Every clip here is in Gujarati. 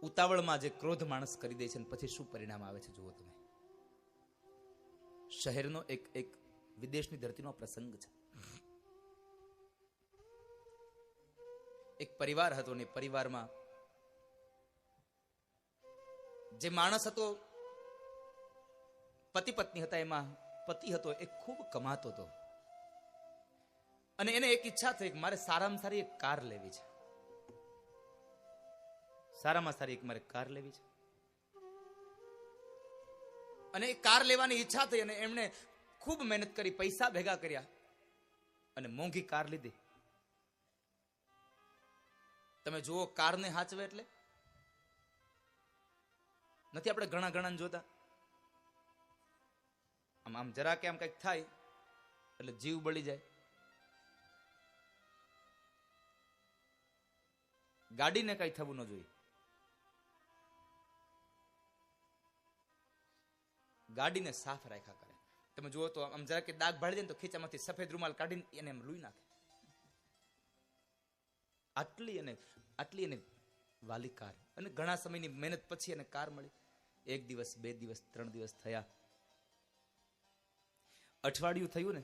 ઉતાવળમાં જે ક્રોધ માણસ કરી દે છે ને પછી શું પરિણામ આવે છે જુઓ તમે. શહેરનો એક વિદેશની ધરતીનો પ્રસંગ છે. એક પરિવાર હતો ને પરિવારમાં જે માણસ હતો, પતિ પત્ની હતા, એમાં પતિ હતો એ ખૂબ કમાતો હતો અને એને એક ઈચ્છા થઈ કે મારે સારામાં સારી એક કાર લેવી છે. સારામાં સારી એક મારે કાર લેવી છે અને એ કાર લેવાની ઈચ્છા થઈ અને એમણે ખૂબ મહેનત કરી, પૈસા ભેગા કર્યા અને મોંઘી કાર લીધી. તમે જુઓ, કારને હાચવે એટલે નથી આપણે ઘણા જોતા, આમ જરા કે આમ કઈક થાય એટલે જીવ બળી જાય. ગાડીને કઈ થવું ન જોઈએ. ગાડીને સાફ રાખ્યા કરે. તમે જુઓ તો આમ જરા કે દાગ ભાડી દે ને તો ખીચામાંથી સફેદ રૂમાલ કાઢીને એને એમ લૂઈ નાખે. આટલી એને વાલી કાર, અને ઘણા સમયની મહેનત પછી એને કાર મળી. 1 દિવસ 2 દિવસ 3 દિવસ થયા, અઠવાડિયું થયું ને,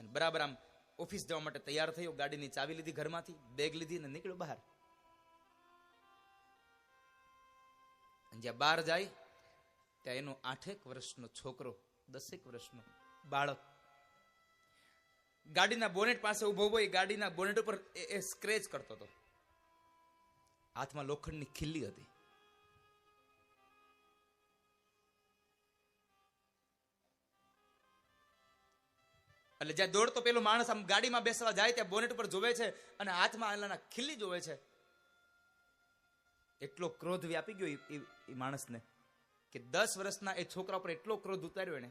અને બરાબર આમ ઓફિસ જવા માટે તૈયાર થયો. ગાડીની ચાવી લીધી ઘરમાંથી, બેગ લીધી અને નીકળ્યો બહાર. જ્યાં બહાર જાય ત્યાં એનો 8 વર્ષનો છોકરો, 10 વર્ષનો બાળક ગાડીના બોનેટ પાસે ઉભો હોય. ગાડીના બોનેટ ઉપર એ સ્ક્રેચ કરતો હતો. હાથમાં લોખંડની ખીલ્લી હતી. એટલે જ્યાં દોડતો પેલો માણસ આમ ગાડીમાં બેસવા જાય ત્યાં બોનેટ ઉપર જોવે છે અને હાથમાં આલાના ખીલ્લી જોવે છે. એટલો ક્રોધ વ્યાપી ગયો એ માણસને કે 10 વર્ષના એ છોકરા ઉપર એટલો ક્રોધ ઉતાર્યો એને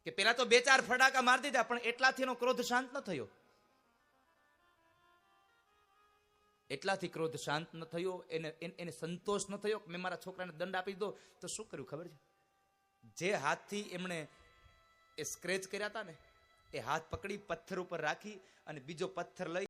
કે પેલા તો 2-4 ફટાકા મારી દીધા, પણ એટલાથી એનો ક્રોધ શાંત ન થયો. એટલાથી ક્રોધ શાંત ન થયો. એને સંતોષ ન થયો. મેં મારા છોકરાને દંડ આપી દો. તો શું કર્યું ખબર છે? જે હાથથી એમણે એ સ્ક્રેચ કર્યા હતા ને, એ હાથ પકડી પથ્થર ઉપર રાખી અને બીજો પથ્થર લઈ